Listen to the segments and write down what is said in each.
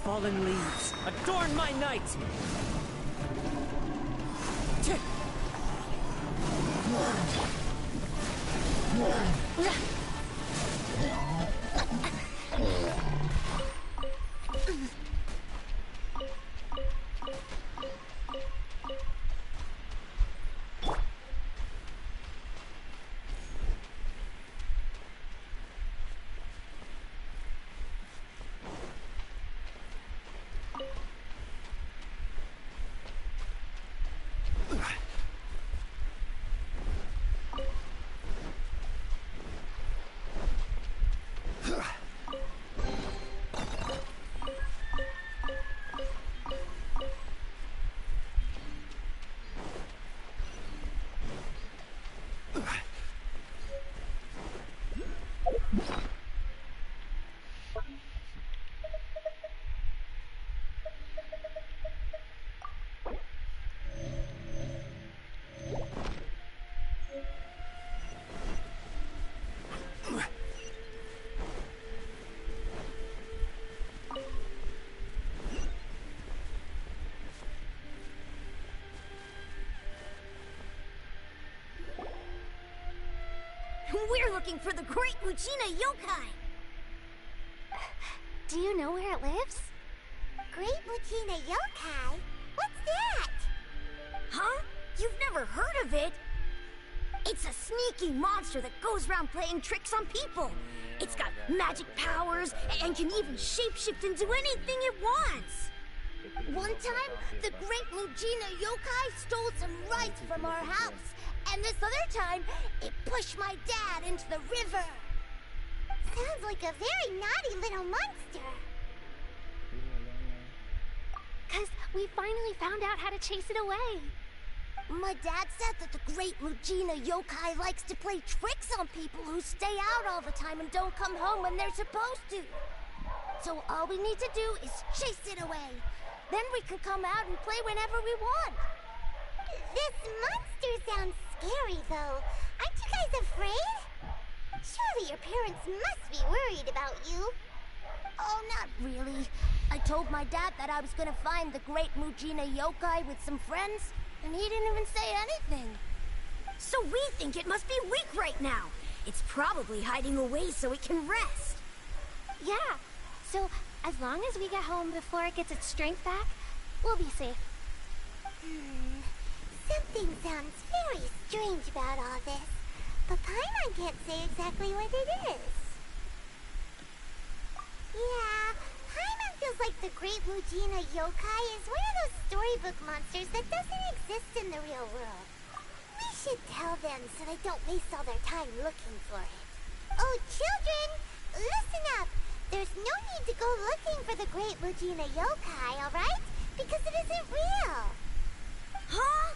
Fallen leaves, adorn my night! We're looking for the Great Lucina Yokai! Do you know where it lives? Great Lucina Yokai? What's that? Huh? You've never heard of it? It's a sneaky monster that goes around playing tricks on people. It's got magic powers and can even shapeshift into anything it wants. One time, the Great Lucina Yokai stole some rice from our house. And this other time, it pushed my dad into the river. Sounds like a very naughty little monster. 'Cause we finally found out how to chase it away. My dad said that the Great Lucina Yokai likes to play tricks on people who stay out all the time and don't come home when they're supposed to. So all we need to do is chase it away. Then we can come out and play whenever we want. This monster sounds scary, though. Aren't you guys afraid? Surely your parents must be worried about you. Oh, not really. I told my dad that I was gonna find the Great Lucina Yokai with some friends, and he didn't even say anything. So we think it must be weak right now. It's probably hiding away so it can rest. Yeah, so as long as we get home before it gets its strength back, we'll be safe. Something sounds very strange about all this, but Paimon can't say exactly what it is. Yeah, Paimon feels like the Great Lucina Yokai is one of those storybook monsters that doesn't exist in the real world. We should tell them so they don't waste all their time looking for it. Oh, children, listen up. There's no need to go looking for the Great Lucina Yokai, alright? Because it isn't real. Huh?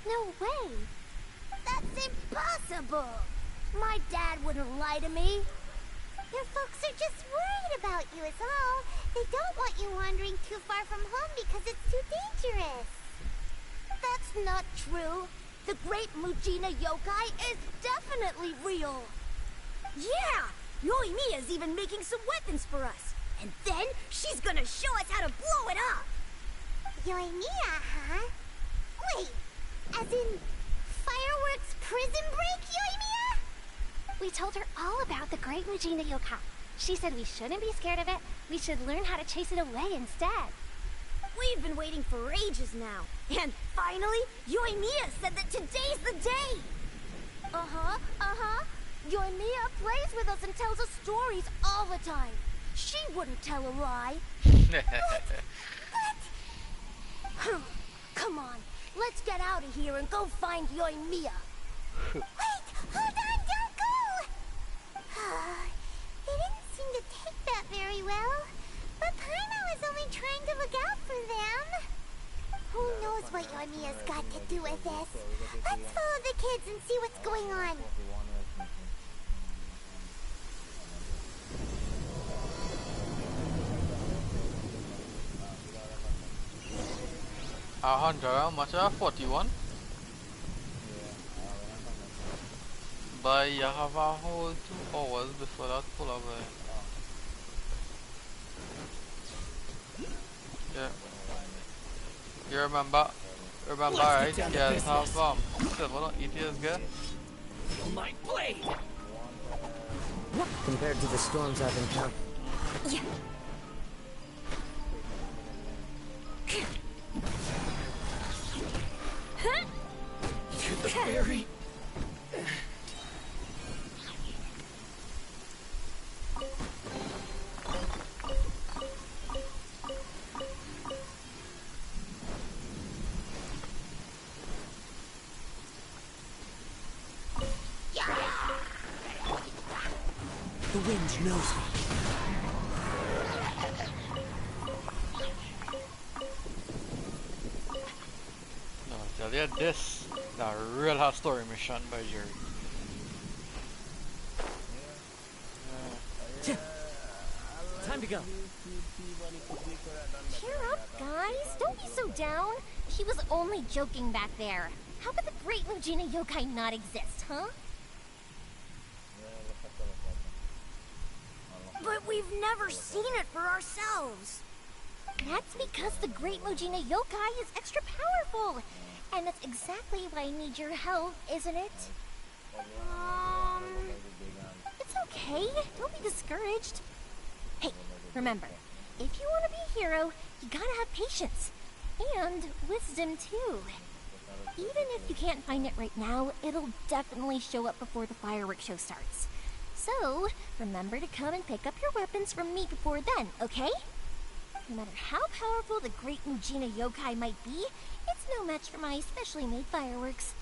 No way. That's impossible. My dad wouldn't lie to me. Your folks are just worried about you is all. They don't want you wandering too far from home because it's too dangerous. That's not true. The Great Lucina Yokai is definitely real. Yeah! Yoimiya's even making some weapons for us. And then she's gonna show us how to blow it up. Yoimiya, huh? Wait, as in fireworks prison break, Yoimiya? We told her all about the Great Lucina Yokai. She said we shouldn't be scared of it. We should learn how to chase it away instead. We've been waiting for ages now. And finally, Yoimiya said that today's the day. Yoimiya plays with us and tells us stories all the time. She wouldn't tell a lie. But... Come on, let's get out of here and go find Yoimiya. Wait, hold on, don't go! They didn't seem to take that very well. But Paimon was only trying to look out for them. Who knows what Yoimiya's got to do with this? Let's follow the kids and see what's going on. Alejandra, Matcha 41. But you have a whole 2 hours before that pull away. Yeah. You remember? Remember, right? Let's get down to Yeah, business. Silver don't eat his guy. My blade! Compared to the storms I've encountered. Yeah. To the very... The wind knows me. No, tell you this. The real hard story mission by Jerry. Time to go. Cheer up, guys. Don't be so down. She was only joking back there. How could the great Mujina yokai not exist, huh? But we've never seen it for ourselves. That's because the great Mujina yokai is extra powerful. And that's exactly why I need your help, isn't it? It's okay. Don't be discouraged. Hey, remember, if you want to be a hero, you gotta have patience. And wisdom, too. Even if you can't find it right now, it'll definitely show up before the fireworks show starts. So, remember to come and pick up your weapons from me before then, okay? No matter how powerful the great Mujina yokai might be, it's no match for my specially made fireworks.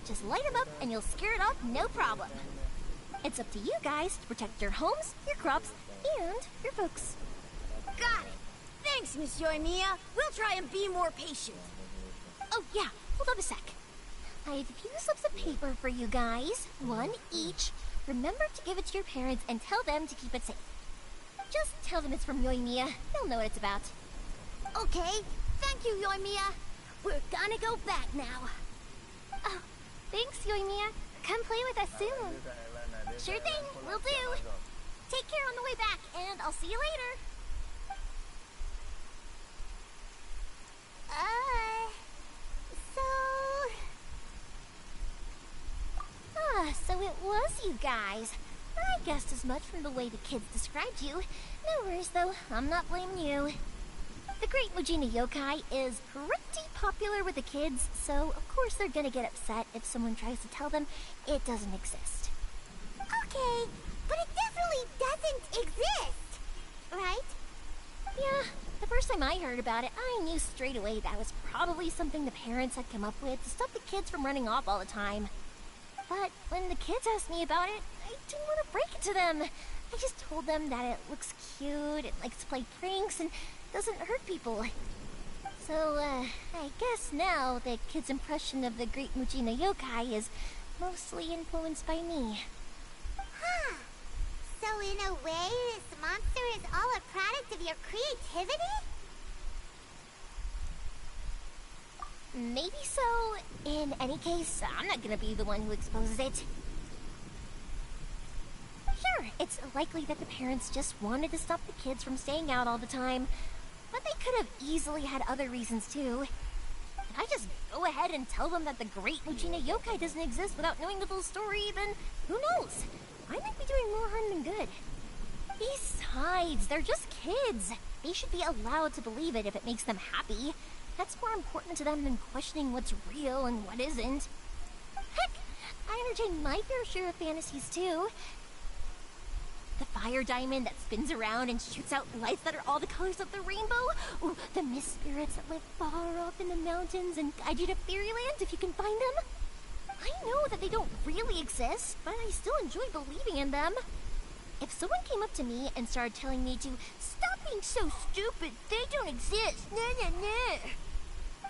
Just light them up and you'll scare it off no problem. It's up to you guys to protect your homes, your crops, and your folks. Got it. Thanks, Miss Yoimiya. We'll try and be more patient. Oh yeah, hold on a sec. I have a few slips of paper for you guys, one each. Remember to give it to your parents and tell them to keep it safe. Just tell them it's from Yoimiya. They'll know what it's about. Okay. Thank you, Yoimiya. We're gonna go back now. Oh, thanks, Yoimiya. Come play with us soon. Sure thing, will do. Take care on the way back, and I'll see you later. So it was you guys. I guessed as much from the way the kids described you. No worries, though. I'm not blaming you. The great Mujina yokai is pretty popular with the kids, so of course they're gonna get upset if someone tries to tell them it doesn't exist. Okay, but it definitely doesn't exist, right? Yeah, the first time I heard about it, I knew straight away that was probably something the parents had come up with to stop the kids from running off all the time. But when the kids asked me about it, I didn't want to break it to them. I just told them that it looks cute, it likes to play pranks, and doesn't hurt people. So, I guess now the kids' impression of the great Mujina yokai is mostly influenced by me. Huh. So in a way, this monster is all a product of your creativity? Maybe so. In any case, I'm not gonna be the one who exposes it. Sure, it's likely that the parents just wanted to stop the kids from staying out all the time, but they could have easily had other reasons too. If I just go ahead and tell them that the great Mujina yokai doesn't exist without knowing the full story, then who knows? I might be doing more harm than good. Besides, they're just kids. They should be allowed to believe it if it makes them happy. That's more important to them than questioning what's real and what isn't. Heck, I entertain my fair share of fantasies too. The fire diamond that spins around and shoots out lights that are all the colors of the rainbow. Ooh, the mist spirits that live far off in the mountains and guide you to fairyland if you can find them. I know that they don't really exist, but I still enjoy believing in them. If someone came up to me and started telling me to stop being so stupid, they don't exist,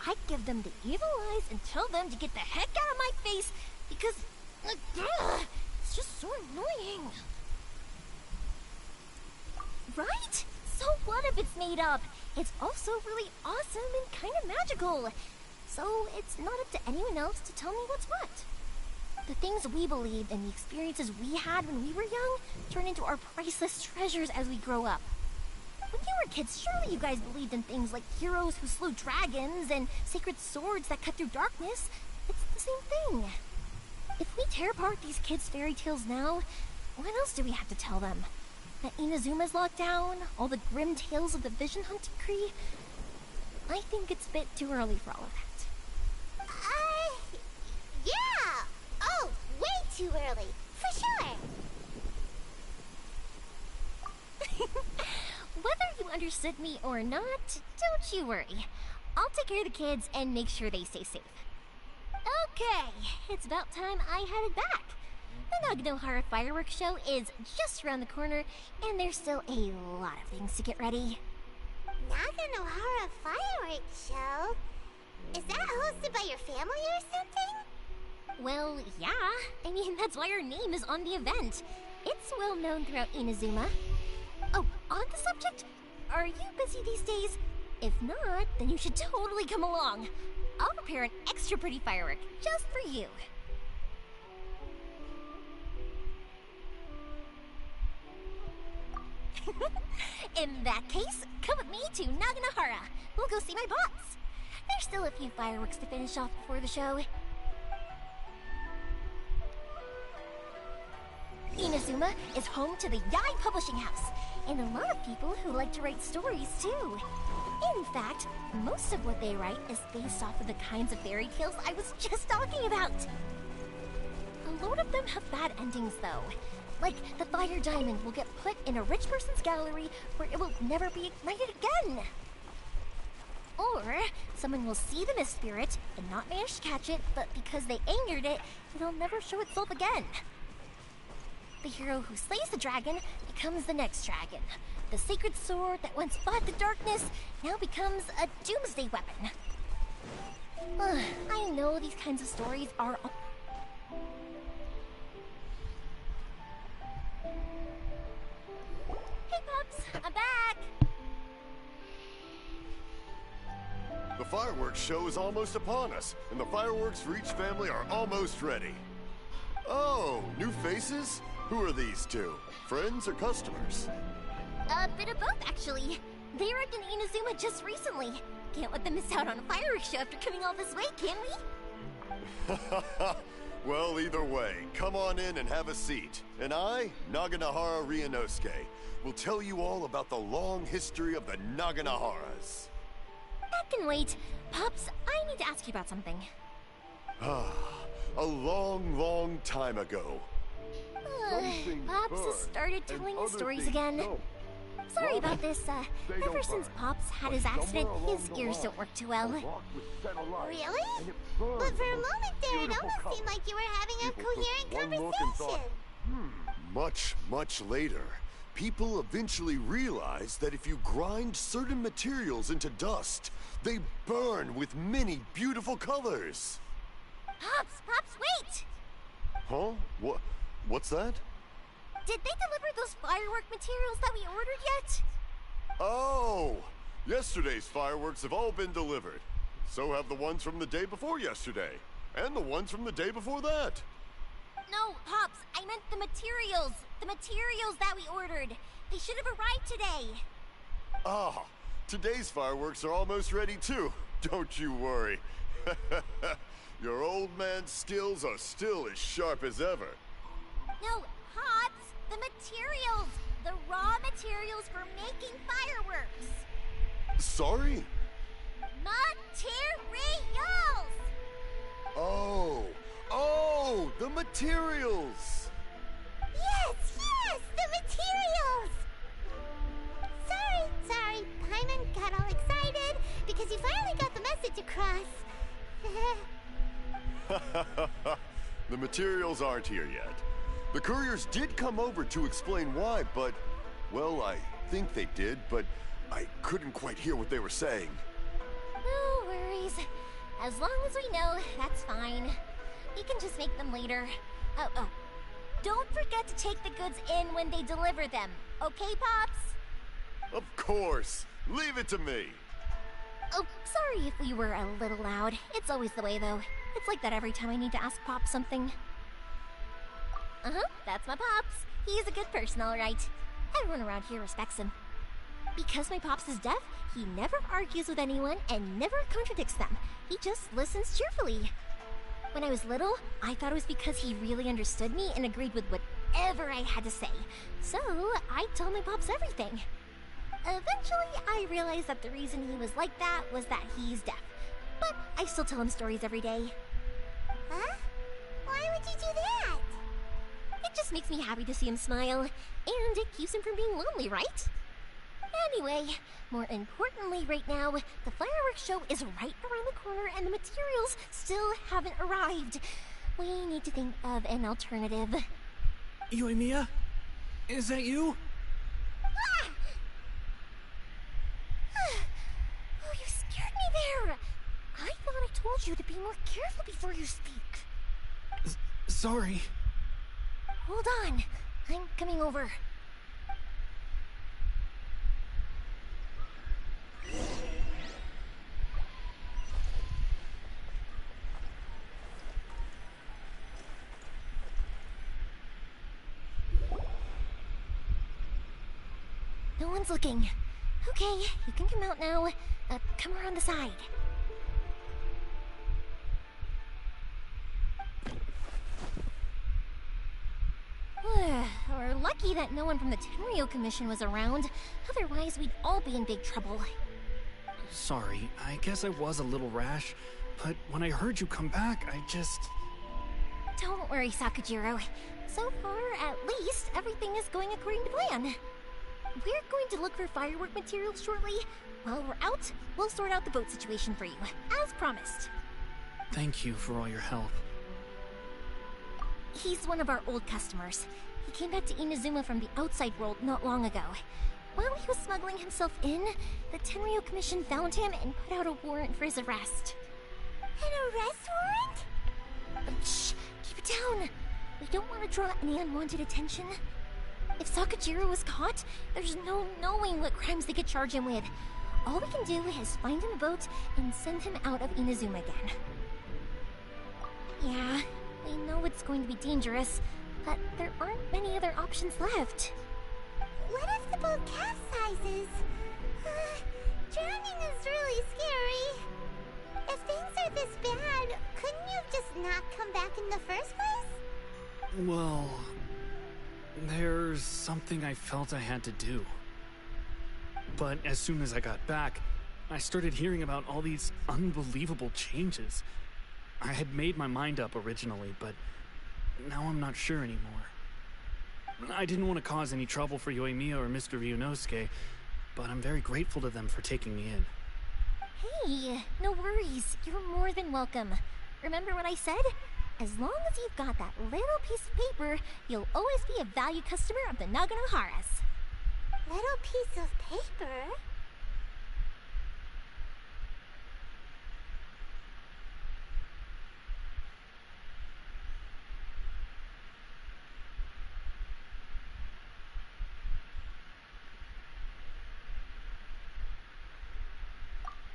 I'd give them the evil eyes and tell them to get the heck out of my face because it's just so annoying. Right? So what if it's made up? It's also really awesome and kind of magical. So it's not up to anyone else to tell me what's what. The things we believed and the experiences we had when we were young turn into our priceless treasures as we grow up. When you were kids, surely you guys believed in things like heroes who slew dragons and sacred swords that cut through darkness. It's the same thing. If we tear apart these kids' fairy tales now, what else do we have to tell them? That Inazuma's locked down, all the grim tales of the Vision Hunt decree? I think it's a bit too early for all of that. Yeah! Oh, way too early, for sure! Whether you understood me or not, don't you worry. I'll take care of the kids and make sure they stay safe. Okay, it's about time I headed back. The Naganohara fireworks show is just around the corner, and there's still a lot of things to get ready. Naganohara fireworks show? Is that hosted by your family or something? Well, yeah. I mean, that's why our name is on the event. It's well known throughout Inazuma. Oh, on the subject, are you busy these days? If not, then you should totally come along. I'll prepare an extra pretty firework just for you. In that case, come with me to Naganohara. We'll go see my boss. There's still a few fireworks to finish off before the show. Inazuma is home to the Yai Publishing House, and a lot of people who like to write stories too. In fact, most of what they write is based off of the kinds of fairy tales I was just talking about. A lot of them have bad endings though. Like, the fire diamond will get put in a rich person's gallery where it will never be ignited again. Or, someone will see the mist spirit and not manage to catch it, but because they angered it, it'll never show itself again. The hero who slays the dragon becomes the next dragon. The sacred sword that once fought the darkness now becomes a doomsday weapon. I know these kinds of stories are... Hey, Pups! I'm back! The fireworks show is almost upon us, and the fireworks for each family are almost ready. Oh, new faces? Who are these two? Friends or customers? A bit of both, actually. They arrived in Inazuma just recently. Can't let them miss out on a fireworks show after coming all this way, can we? Well, either way, come on in and have a seat. And I, Naganohara Ryunosuke, will tell you all about the long history of the Naganoharas. That can wait. Pops, I need to ask you about something. A long, long time ago. Pops has started telling his stories again. Sorry about this, ever since Pops had his accident, his ears don't work too well. Really? But for a moment there, it almost seemed like you were having a coherent conversation. Much, much later, people eventually realized that if you grind certain materials into dust, they burn with many beautiful colors. Pops, wait! Huh? What's that? Did they deliver those firework materials that we ordered yet? Oh! Yesterday's fireworks have all been delivered. So have the ones from the day before yesterday. And the ones from the day before that. No, Pops, I meant the materials. The materials that we ordered. They should have arrived today. Ah, today's fireworks are almost ready too. Don't you worry. Your old man's skills are still as sharp as ever. No, Pops, the materials. The raw materials for making fireworks. Sorry? Materials! Oh, the materials! Yes, the materials! Sorry, Paimon got all excited because he finally got the message across. The materials aren't here yet. The couriers did come over to explain why, but, well, I think they did, but I couldn't quite hear what they were saying. No worries. As long as we know, that's fine. We can just make them later. Oh. Don't forget to take the goods in when they deliver them. Okay, Pops? Of course. Leave it to me. Oh, sorry if we were a little loud. It's always the way, though. It's like that every time I need to ask Pops something. That's my Pops. He's a good person, all right. Everyone around here respects him. Because my pops is deaf, he never argues with anyone and never contradicts them. He just listens cheerfully. When I was little, I thought it was because he really understood me and agreed with whatever I had to say. So, I told my pops everything. Eventually, I realized that the reason he was like that was that he's deaf. But I still tell him stories every day. Huh? Why would you do that? It just makes me happy to see him smile, and it keeps him from being lonely, right? Anyway, more importantly right now, the fireworks show is right around the corner and the materials still haven't arrived. We need to think of an alternative. Yoimiya? Is that you? Ah! Oh, you scared me there! I thought I told you to be more careful before you speak. Sorry. Hold on, I'm coming over. No one's looking. Okay, you can come out now. Come around the side. We're lucky that no one from the Tenryo Commission was around. Otherwise, we'd all be in big trouble. Sorry, I guess I was a little rash, but when I heard you come back, I just... Don't worry, Sakujiro. So far, at least, everything is going according to plan. We're going to look for firework materials shortly. While we're out, we'll sort out the boat situation for you, as promised. Thank you for all your help. He's one of our old customers. He came back to Inazuma from the outside world not long ago. While he was smuggling himself in, the Tenryo Commission found him and put out a warrant for his arrest. An arrest warrant? Shh! Keep it down! We don't want to draw any unwanted attention. If Sakujiro was caught, there's no knowing what crimes they could charge him with. All we can do is find him a boat and send him out of Inazuma again. Yeah, we know it's going to be dangerous, but there aren't many other options left. What if the boat capsizes? Drowning is really scary. If things are this bad, couldn't you have just not come back in the first place? Well, there's something I felt I had to do. But as soon as I got back, I started hearing about all these unbelievable changes. I had made my mind up originally, but now I'm not sure anymore. I didn't want to cause any trouble for Yoimiya or Mr. Ryunosuke, but I'm very grateful to them for taking me in. Hey, no worries. You're more than welcome. Remember what I said? As long as you've got that little piece of paper, you'll always be a valued customer of the Naganoharas. Little piece of paper?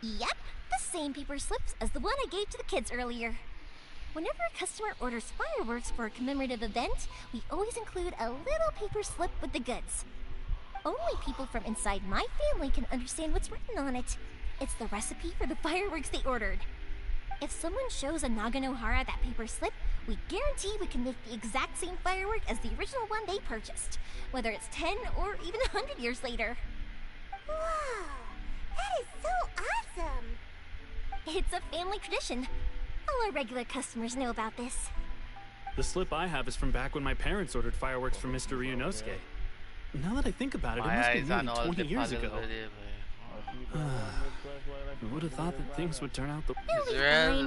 Yep, the same paper slips as the one I gave to the kids earlier. Whenever a customer orders fireworks for a commemorative event, we always include a little paper slip with the goods. Only people from inside my family can understand what's written on it. It's the recipe for the fireworks they ordered. If someone shows a Naganohara that paper slip, we guarantee we can make the exact same firework as the original one they purchased, whether it's 10 or even 100 years later. Whoa! That is so awesome! It's a family tradition. All our regular customers know about this. The slip I have is from back when my parents ordered fireworks from Mr. Ryunosuke. Now that I think about it, it must be nearly 20 years ago. Who would have thought that things would turn out the...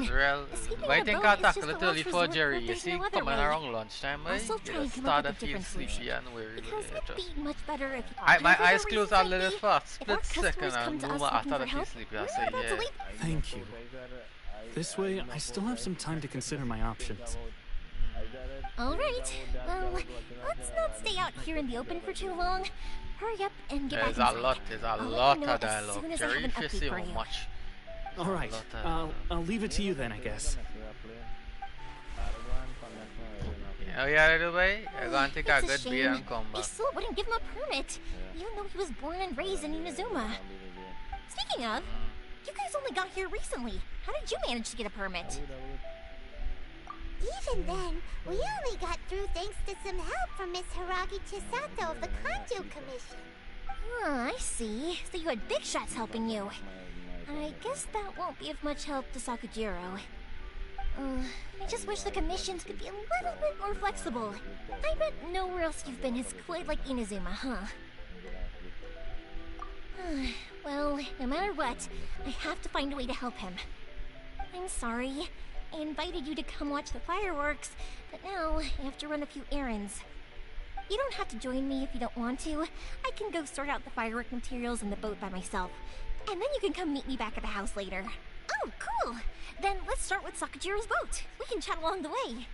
Israel. Waiting ka tak literally for Jerry. You see, coming around lunchtime, you just start to feel sleepy and weary. My eyes closed a little fast, split second, and I started to feel sleepy. I say, yeah. Thank you. This way, I still have some time to consider my options. Alright, well, let's not stay out here in the open for too long. Hurry up and get back inside. There's a lot of dialogue. Jerry, if you see how much. Alright, I'll leave it to you then, I guess. Oh yeah, Dubai. I'm going to take a good beat on They combat. still wouldn't give him a permit, even though he was born and raised in Inazuma. Speaking of, you guys only got here recently. How did you manage to get a permit? Even then, we only got through thanks to some help from Miss Hiragi Chisato of the Kanjo Commission. I see. So you had big shots helping you. I guess that won't be of much help to Sakujiro. I just wish the commissions could be a little bit more flexible. I bet nowhere else you've been has quite like Inazuma, huh? Well, no matter what, I have to find a way to help him. I'm sorry. I invited you to come watch the fireworks, but now I have to run a few errands. You don't have to join me if you don't want to. I can go sort out the firework materials in the boat by myself, and then you can come meet me back at the house later. Oh, cool! Then let's start with Sakujiro's boat. We can chat along the way.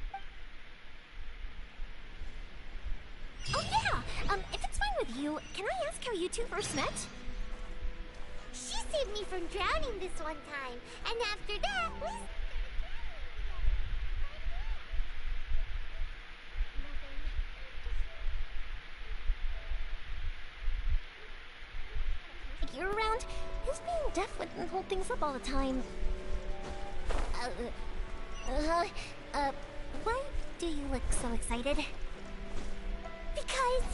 Oh yeah! If it's fine with you, can I ask how you two first met? She saved me from drowning this one time, and after that, we... You're around, his being deaf wouldn't hold things up all the time. Why do you look so excited? Because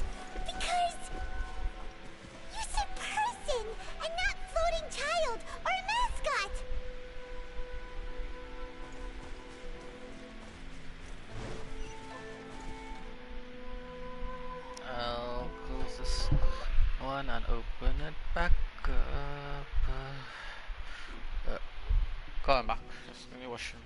you said person and not floating child or mascot. I'll close this one and open it back up. Come back. Just let me wash him.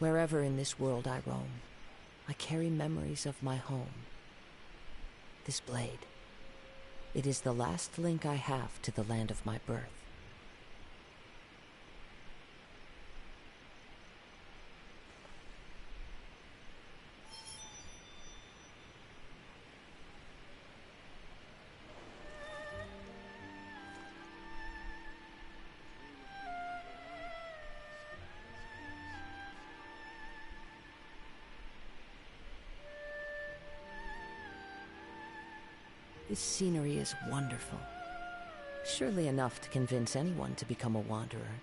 Wherever in this world I roam, I carry memories of my home. This blade, it is the last link I have to the land of my birth. This scenery is wonderful. Surely enough to convince anyone to become a wanderer.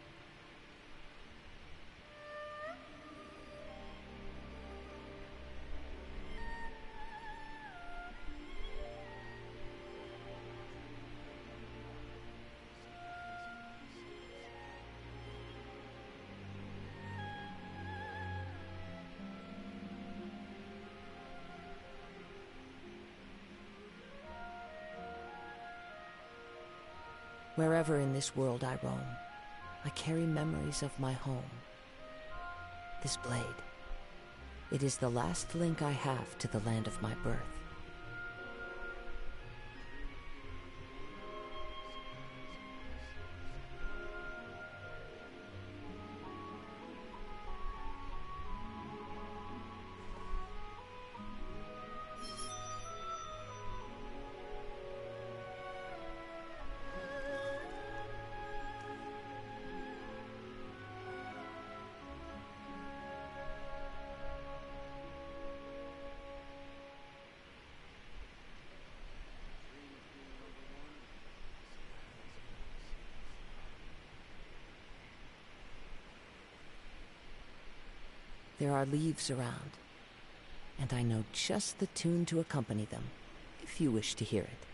Wherever in this world I roam, I carry memories of my home. This blade, it is the last link I have to the land of my birth. There are leaves around, and I know just the tune to accompany them, if you wish to hear it.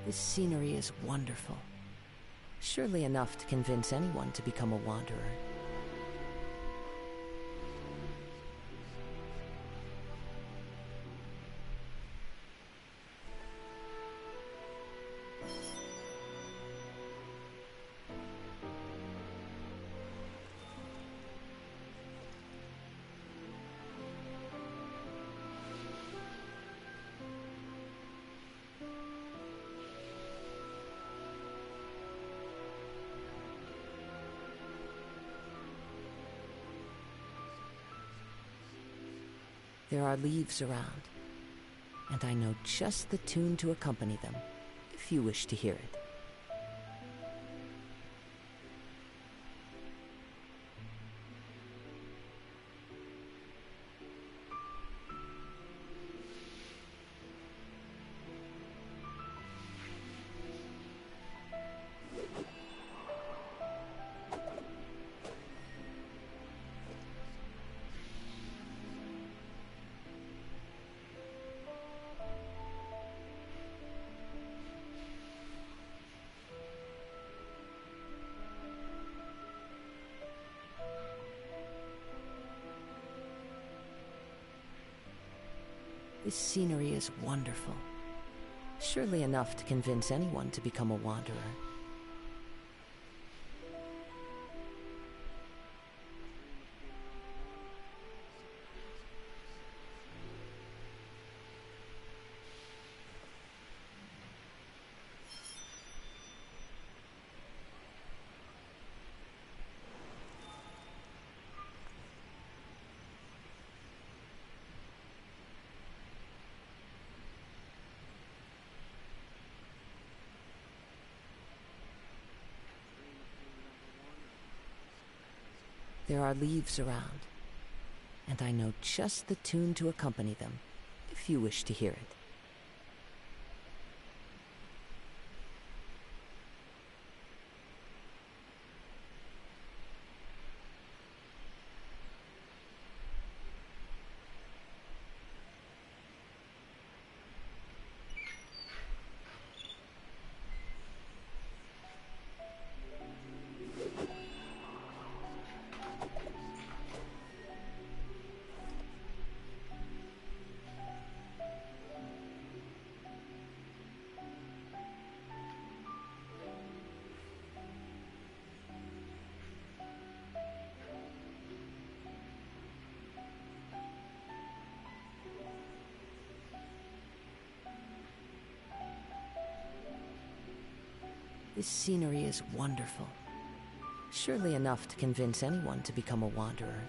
This scenery is wonderful. Surely enough to convince anyone to become a wanderer. There are leaves around, and I know just the tune to accompany them, if you wish to hear it. This scenery is wonderful. Surely enough to convince anyone to become a wanderer. There are leaves around, and I know just the tune to accompany them, if you wish to hear it. This scenery is wonderful. Surely enough to convince anyone to become a wanderer.